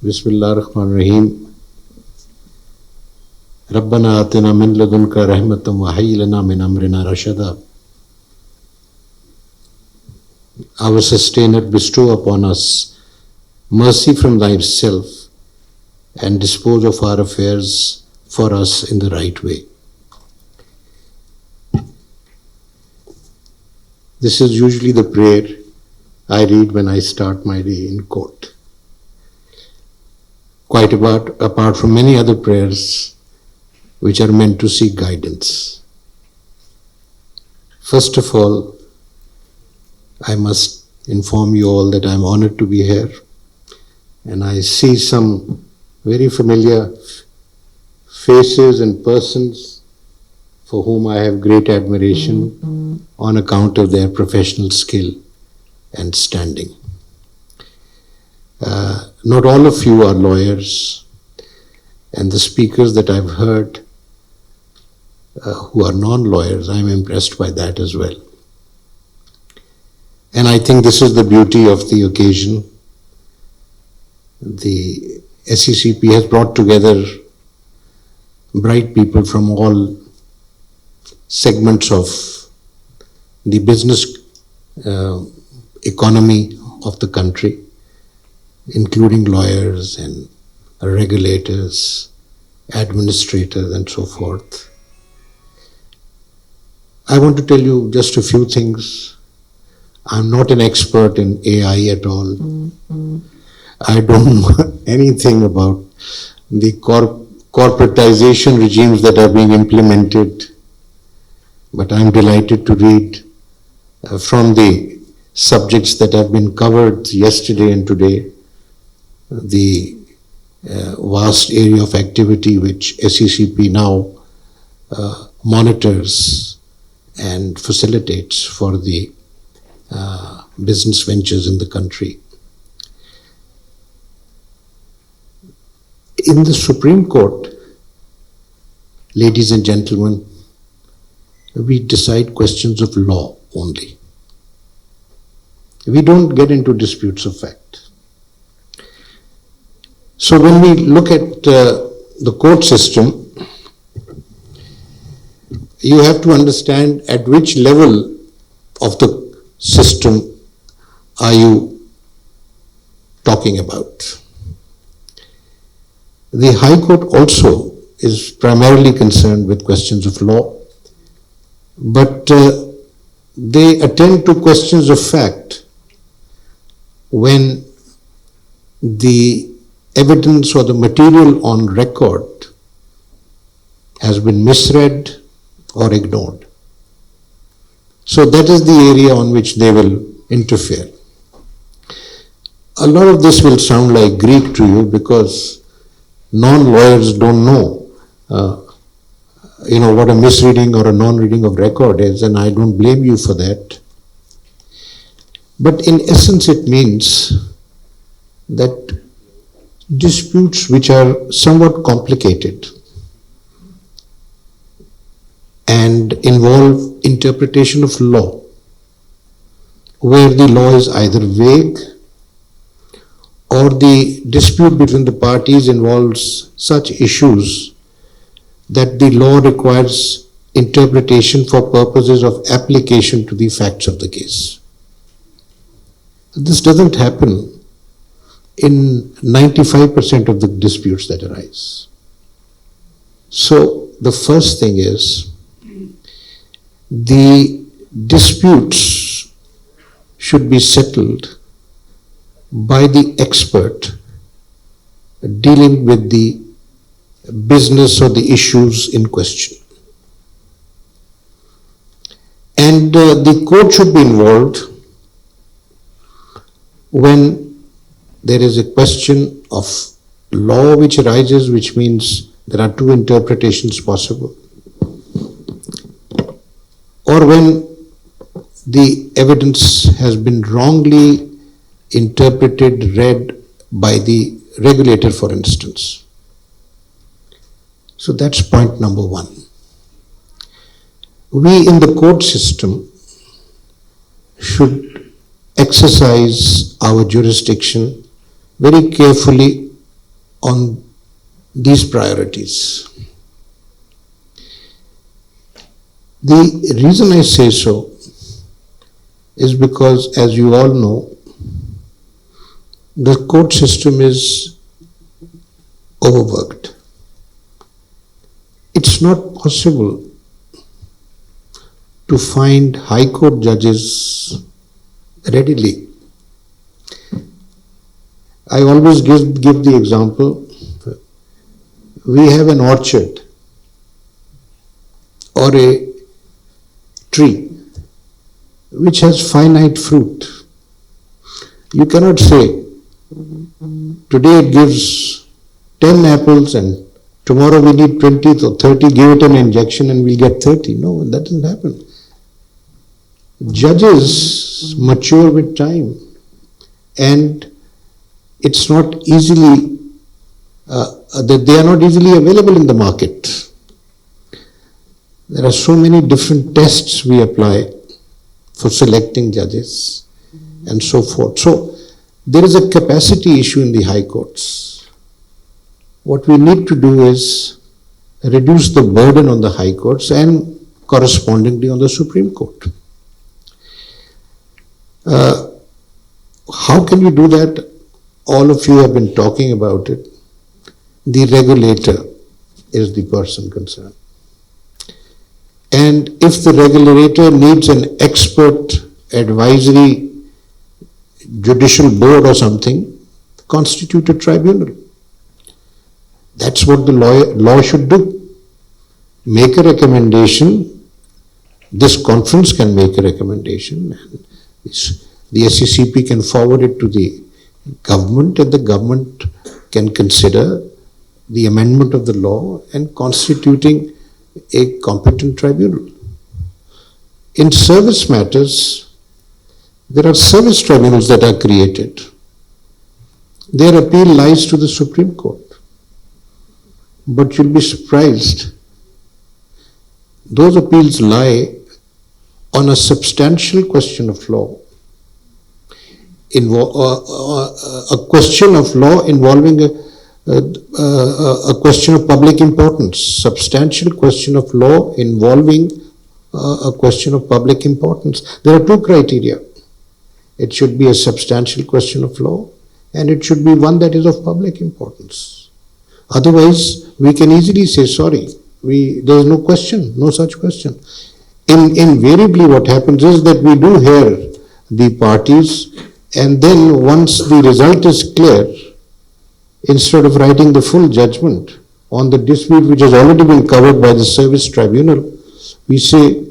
Bismillahirrahmanirrahim. Rabbana atina min ladunka rahmatan wa hayyi lana min amrina rashada. Our Sustainer, bestow upon us mercy from thyself and dispose of our affairs for us in the right way. This is usually the prayer I read when I start my day in court. Quite apart from many other prayers which are meant to seek guidance. First of all, I must inform you all that I am honored to be here, and I see some very familiar faces and persons for whom I have great admiration on account of their professional skill and standing. Not all of you are lawyers, and the speakers that I've heard who are non-lawyers, I'm impressed by that as well. And I think this is the beauty of the occasion. The SECP has brought together bright people from all segments of the business economy of the country, including lawyers and regulators, administrators, and so forth. I want to tell you just a few things. I'm not an expert in AI at all. I don't know anything about the corporatization regimes that are being implemented, but I'm delighted to read from the subjects that have been covered yesterday and today, the vast area of activity which SECP now monitors and facilitates for the business ventures in the country. In the Supreme Court, ladies and gentlemen, we decide questions of law only. We don't get into disputes of fact. So when we look at the court system, you have to understand at which level of the system are you talking about. The High Court also is primarily concerned with questions of law, but they attend to questions of fact when the evidence or the material on record has been misread or ignored. So that is the area on which they will interfere. A lot of this will sound like Greek to you because non-lawyers don't know what a misreading or a non-reading of record is, and I don't blame you for that. But in essence it means that disputes which are somewhat complicated and involve interpretation of law, where the law is either vague or the dispute between the parties involves such issues that the law requires interpretation for purposes of application to the facts of the case. This doesn't happen in 95% of the disputes that arise. So the first thing is, the disputes should be settled by the expert dealing with the business or the issues in question. And the court should be involved when there is a question of law which arises, which means there are two interpretations possible, or when the evidence has been wrongly interpreted, read by the regulator, for instance. So that's point number one. We in the court system should exercise our jurisdiction very carefully on these priorities. The reason I say so is because, as you all know, the court system is overworked. It's not possible to find high court judges readily. I always give the example, we have an orchard or a tree which has finite fruit. You cannot say, today it gives 10 apples and tomorrow we need 20 or 30, give it an injection and we'll get 30. No, that doesn't happen. Judges mature with time, and it's not easily, they are not easily available in the market. There are so many different tests we apply for selecting judges and so forth. So there is a capacity issue in the high courts. What we need to do is reduce the burden on the high courts and correspondingly on the Supreme Court. How can we do that? All of you have been talking about it. The regulator is the person concerned. And if the regulator needs an expert advisory judicial board or something, constitute a tribunal. That's what the law should do. Make a recommendation. This conference can make a recommendation, and the SCCP can forward it to the government, and the government can consider the amendment of the law and constituting a competent tribunal. In service matters, there are service tribunals that are created. Their appeal lies to the Supreme Court. But you'll be surprised, those appeals lie on a substantial question of law. A question of law involving a question of public importance, substantial question of law involving a question of public importance. There are two criteria. It should be a substantial question of law, and it should be one that is of public importance. Otherwise, we can easily say, sorry, there is no question, no such question. Invariably what happens is that we do hear the parties, and then once the result is clear, instead of writing the full judgment on the dispute which has already been covered by the service tribunal, we say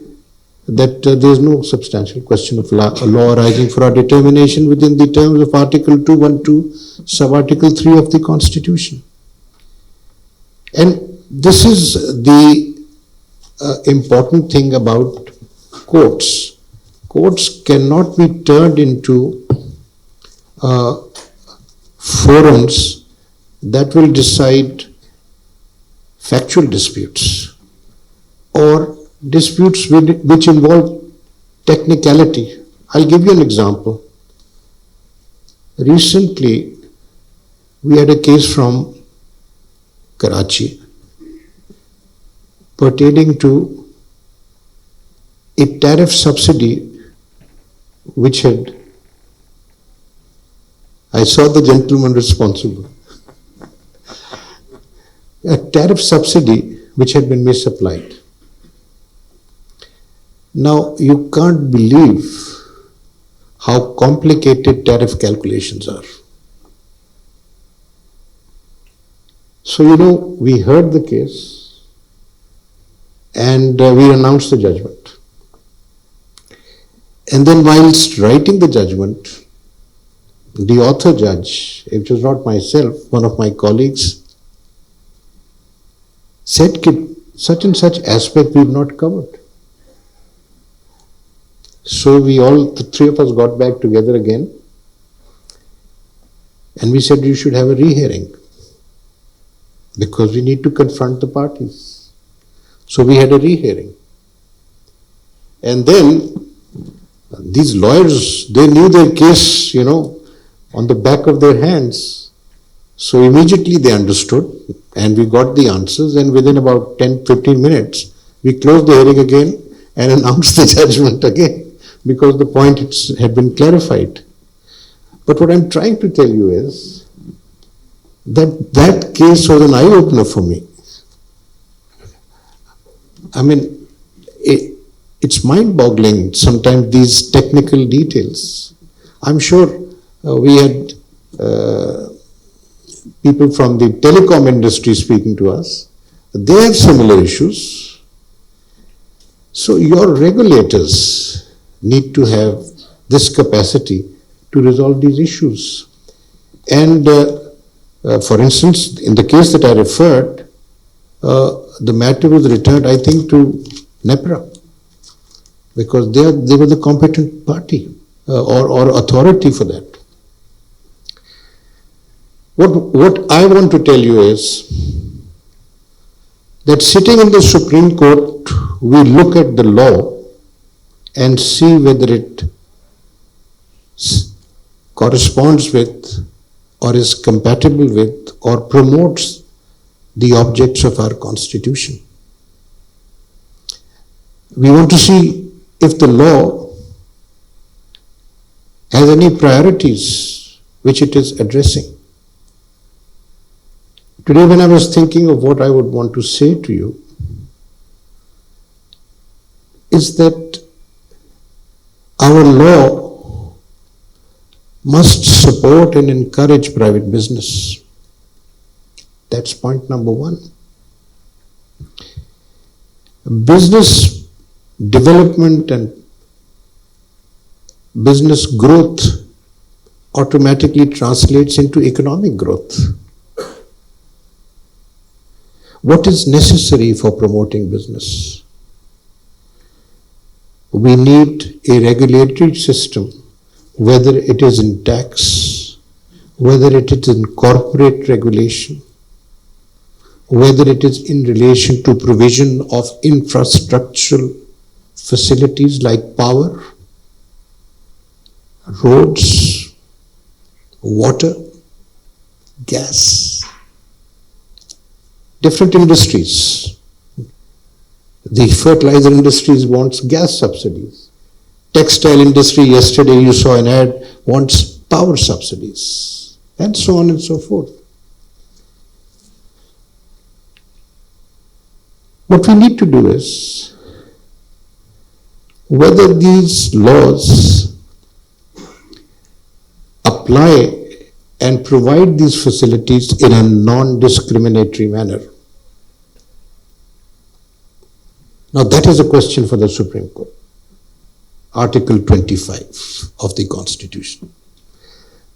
that there is no substantial question of law arising for our determination within the terms of Article 212, Sub-Article 3 of the Constitution. And this is the important thing about courts. Courts cannot be turned into forums that will decide factual disputes or disputes which involve technicality. I'll give you an example. Recently, we had a case from Karachi pertaining to a tariff subsidy which had, I saw the gentleman responsible, a tariff subsidy which had been misapplied. Now, you can't believe how complicated tariff calculations are. So, we heard the case and we announced the judgment. And then whilst writing the judgment, the author judge, it was not myself, one of my colleagues, said such and such aspect we've not covered. So the three of us got back together again and we said you should have a rehearing because we need to confront the parties. So we had a rehearing. And then these lawyers, they knew their case, on the back of their hands. So immediately they understood and we got the answers, and within about 10-15 minutes we closed the hearing again and announced the judgment again because the point had been clarified. But what I'm trying to tell you is that that case was an eye-opener for me. I mean, it's mind-boggling sometimes, these technical details. I'm sure we had people from the telecom industry speaking to us. They have similar issues. So your regulators need to have this capacity to resolve these issues. And for instance, in the case that I referred, the matter was returned, I think, to NEPRA because they were the competent party or authority for that. What I want to tell you is that sitting in the Supreme Court, we look at the law and see whether it corresponds with or is compatible with or promotes the objects of our Constitution. We want to see if the law has any priorities which it is addressing. Today, when I was thinking of what I would want to say to you, is that our law must support and encourage private business. That's point number one. Business development and business growth automatically translates into economic growth. What is necessary for promoting business? We need a regulatory system, whether it is in tax, whether it is in corporate regulation, whether it is in relation to provision of infrastructural facilities like power, roads, water, gas, different industries. The fertilizer industry wants gas subsidies. Textile industry, yesterday you saw an ad, wants power subsidies, and so on and so forth. What we need to do is, whether these laws apply and provide these facilities in a non-discriminatory manner. Now that is a question for the Supreme Court. Article 25 of the Constitution.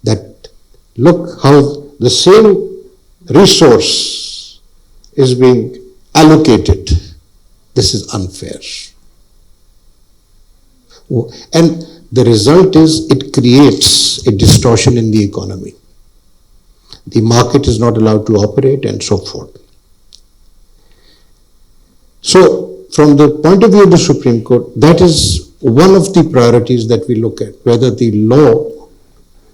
That look how the same resource is being allocated. This is unfair. And the result is it creates a distortion in the economy. The market is not allowed to operate and so forth. So, from the point of view of the Supreme Court, that is one of the priorities that we look at, whether the law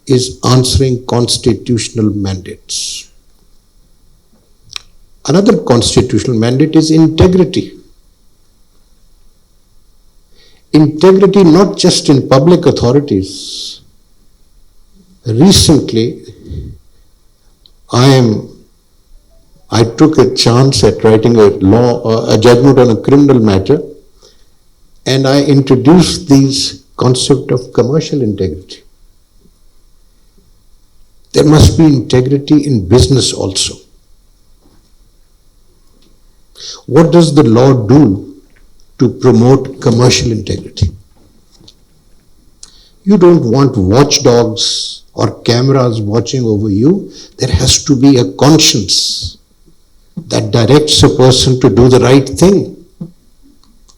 is answering constitutional mandates. Another constitutional mandate is integrity. Integrity not just in public authorities. Recently, I took a chance at writing a judgment on a criminal matter, and I introduced this concept of commercial integrity. There must be integrity in business also. What does the law do to promote commercial integrity? You don't want watchdogs or cameras watching over you. There has to be a conscience that directs a person to do the right thing,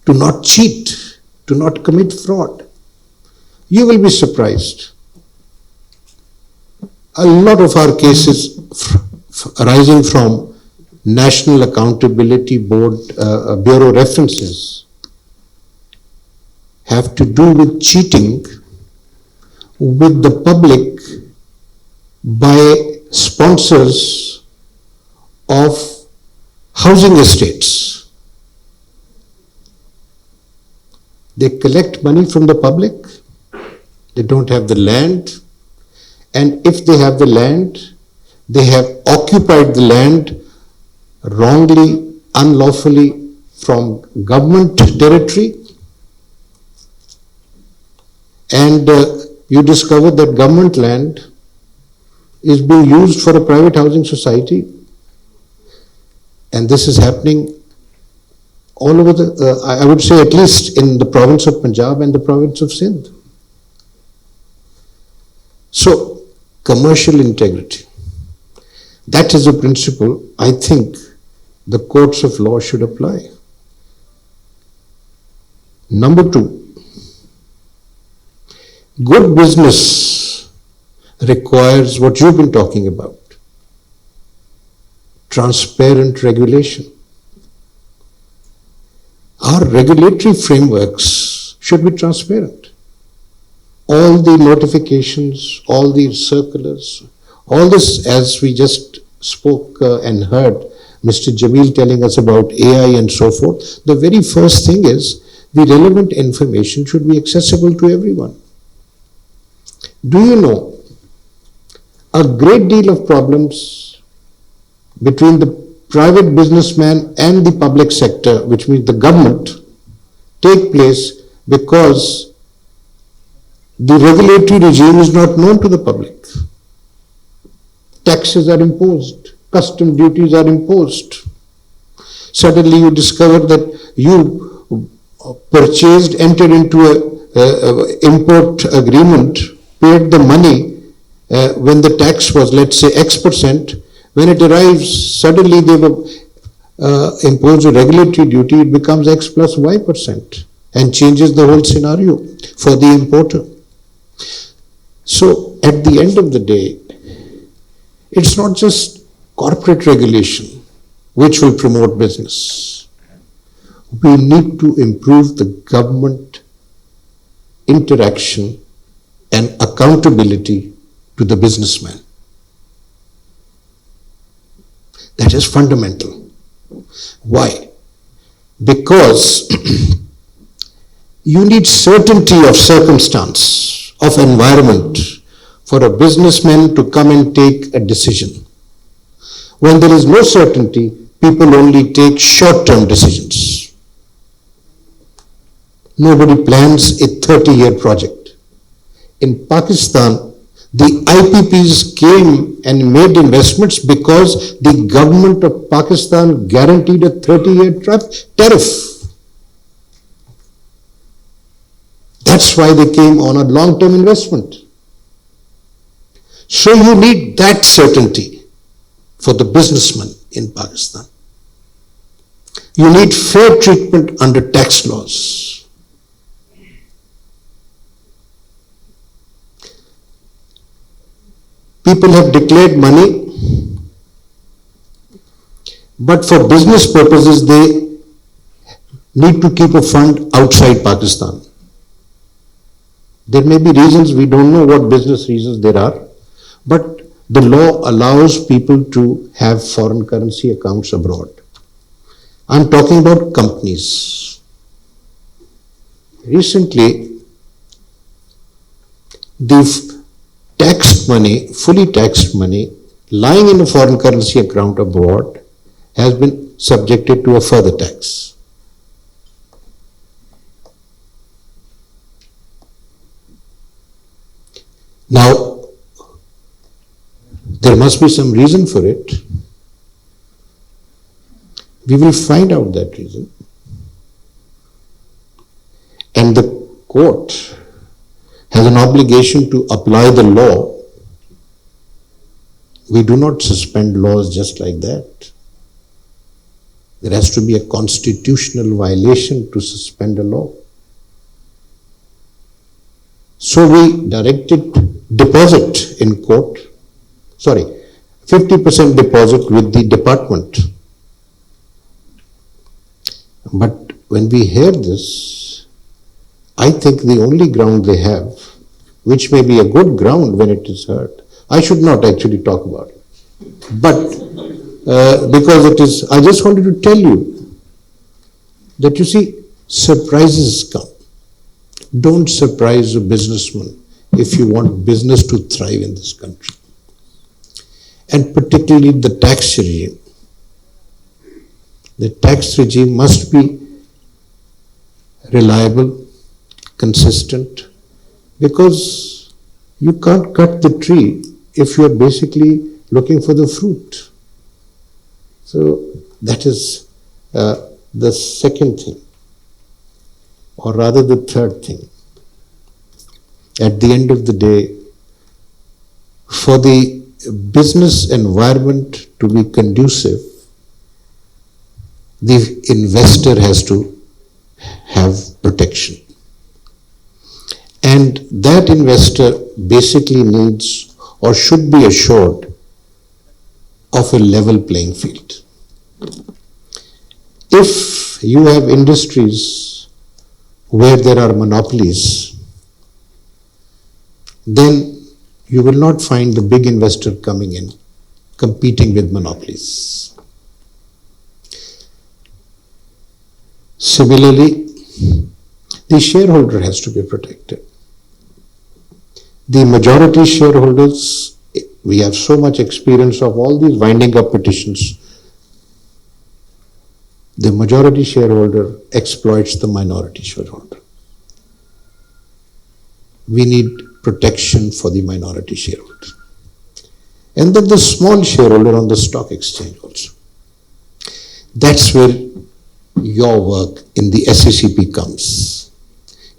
to not cheat, to not commit fraud. You will be surprised. A lot of our cases arising from National Accountability Board Bureau references have to do with cheating with the public by sponsors of housing estates. They collect money from the public, they don't have the land, and if they have the land, they have occupied the land wrongly, unlawfully from government territory, and you discover that government land is being used for a private housing society, and this is happening all over the, I would say at least in the province of Punjab and the province of Sindh. So, commercial integrity, that is a principle I think the courts of law should apply. Number two, good business requires what you've been talking about, transparent regulation. Our regulatory frameworks should be transparent. All the notifications, all the circulars, all this, as we just spoke and heard Mr. Jamil telling us about AI and so forth, the very first thing is the relevant information should be accessible to everyone. Do you know, a great deal of problems between the private businessman and the public sector, which means the government, take place because the regulatory regime is not known to the public. Taxes are imposed, custom duties are imposed. Suddenly you discover that you purchased, entered into a import agreement, paid the money when the tax was, let's say, X%. When it arrives, suddenly they will impose a regulatory duty, it becomes X plus Y% and changes the whole scenario for the importer. So at the end of the day, it's not just corporate regulation which will promote business. We need to improve the government interaction and accountability to the businessman. That is fundamental. Why? Because you need certainty of circumstance, of environment, for a businessman to come and take a decision. When there is no certainty, people only take short-term decisions. Nobody plans a 30-year project. In Pakistan, the IPPs came and made investments because the government of Pakistan guaranteed a 30-year tariff. That's why they came on a long-term investment. So you need that certainty for the businessman in Pakistan. You need fair treatment under tax laws. People have declared money, but for business purposes they need to keep a fund outside Pakistan. There may be reasons, we don't know what business reasons there are, but the law allows people to have foreign currency accounts abroad. I'm talking about companies. Recently, the taxed money, fully taxed money, lying in a foreign currency account abroad has been subjected to a further tax. Now, there must be some reason for it. We will find out that reason. And the court has an obligation to apply the law. We do not suspend laws just like that. There has to be a constitutional violation to suspend a law. So we directed deposit in court, 50% deposit with the department. But when we hear this, I think the only ground they have, which may be a good ground when it is heard, I should not actually talk about it. But because it is, I just wanted to tell you that you see, surprises come. Don't surprise a businessman if you want business to thrive in this country. And particularly the tax regime. The tax regime must be reliable, consistent, because you can't cut the tree if you're basically looking for the fruit. So that is the second thing, or rather the third thing. At the end of the day, for the business environment to be conducive, the investor has to have protection. And that investor basically needs or should be assured of a level playing field. If you have industries where there are monopolies, then you will not find the big investor coming in, competing with monopolies. Similarly, the shareholder has to be protected. The majority shareholders, we have so much experience of all these winding up petitions. The majority shareholder exploits the minority shareholder. We need protection for the minority shareholder. And then the small shareholder on the stock exchange also. That's where your work in the SCCP comes,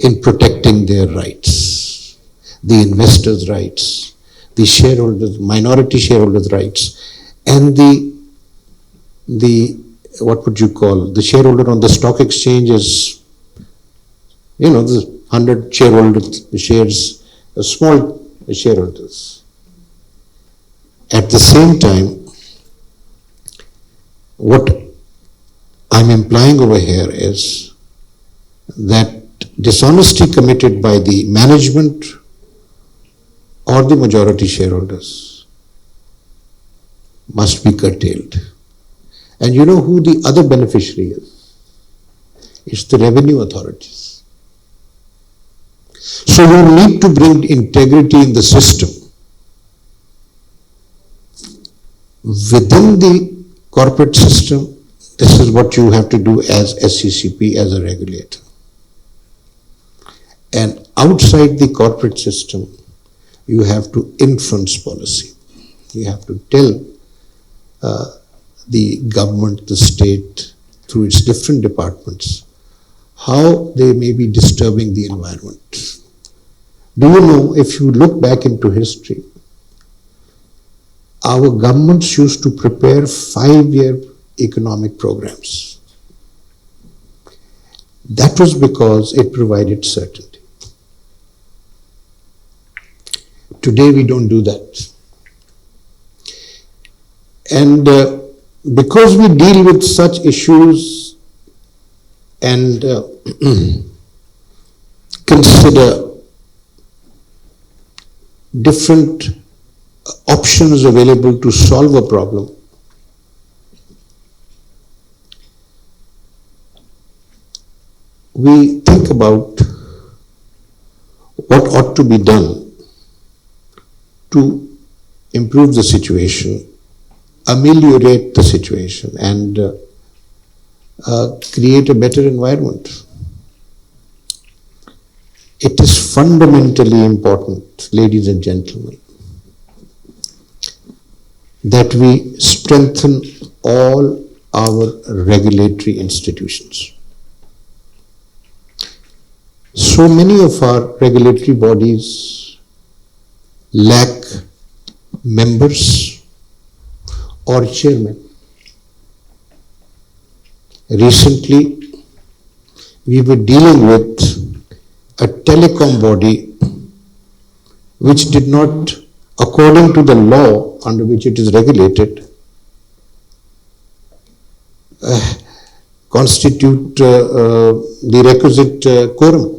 in protecting their rights, the investors' rights, the shareholders, minority shareholders' rights, and the what would you call, the shareholder on the stock exchange is, you know, the 100 shareholders, shares, small shareholders. At the same time, what I'm implying over here is that dishonesty committed by the management or the majority shareholders must be curtailed. And you know who the other beneficiary is? It's the revenue authorities. So you need to bring integrity in the system within the corporate system. This is what you have to do as SCCP, as a regulator. And outside the corporate system, you have to influence policy. You have to tell the government, the state, through its different departments, how they may be disturbing the environment. Do you know, if you look back into history, our governments used to prepare 5-year economic programs. That was because it provided certainty. Today we don't do that. And because we deal with such issues and consider different options available to solve a problem, we think about what ought to be done to improve the situation, ameliorate the situation, and create a better environment. It is fundamentally important, ladies and gentlemen, that we strengthen all our regulatory institutions. So many of our regulatory bodies lack members or chairman. Recently, we were dealing with a telecom body which did not, according to the law under which it is regulated, constitute the requisite quorum.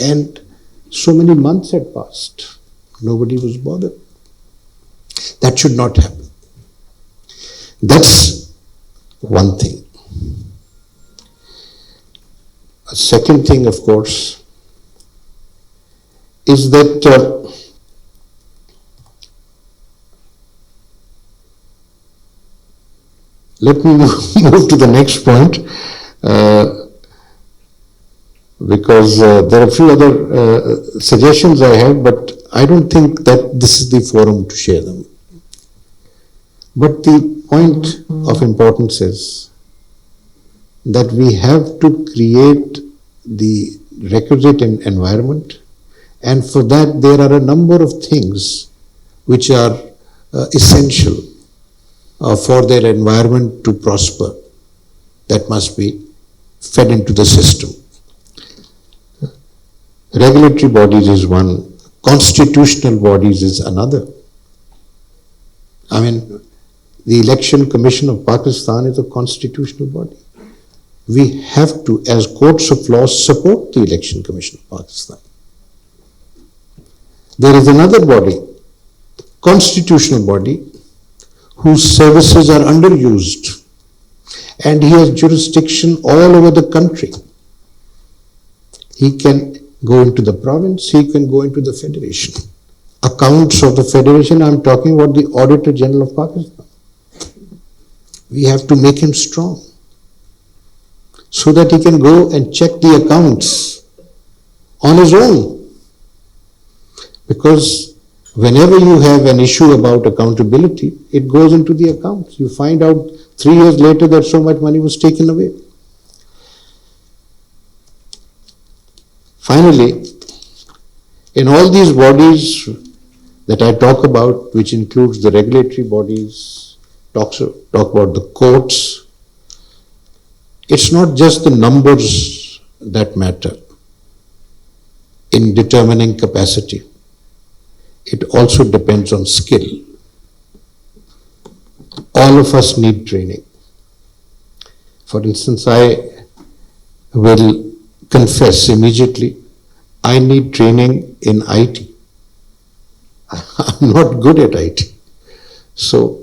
And so many months had passed. Nobody was bothered. That should not happen. That's one thing. A second thing, of course, is that let me move to the next point, because there are a few other suggestions I have, but I don't think that this is the forum to share them. But the point of importance is that we have to create the requisite environment, and for that there are a number of things which are essential for their environment to prosper, that must be fed into the system. Regulatory bodies is one, constitutional bodies is another. I mean, the Election Commission of Pakistan is a constitutional body. We have to, as courts of law, support the Election Commission of Pakistan. There is another body, constitutional body, whose services are underused, and he has jurisdiction all over the country. He can go into the province, he can go into the federation. Accounts of the federation, I'm talking about the Auditor General of Pakistan. We have to make him strong so that he can go and check the accounts on his own. Because whenever you have an issue about accountability, it goes into the accounts. You find out 3 years later that so much money was taken away. Finally, in all these bodies that I talk about, which includes the regulatory bodies, talk about the courts, it's not just the numbers that matter in determining capacity. It also depends on skill. All of us need training. For instance, I will confess immediately, I need training in IT. I'm not good at IT. So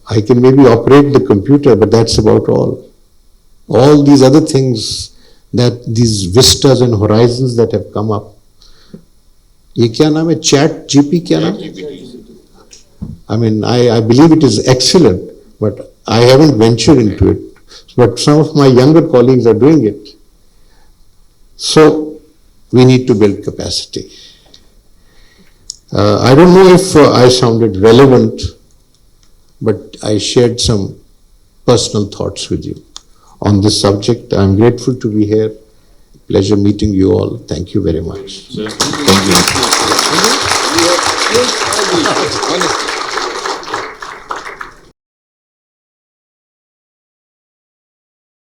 I can maybe operate the computer, but that's about all. All these other things, that these vistas and horizons that have come up, ये क्या नाम है, chat GP क्या नाम है? I mean, I believe it is excellent, but I haven't ventured into it. But some of my younger colleagues are doing it. So we need to build capacity. I don't know if I sounded relevant, but I shared some personal thoughts with you on this subject. I'm grateful to be here. Pleasure meeting you all. Thank you very much. Thank you.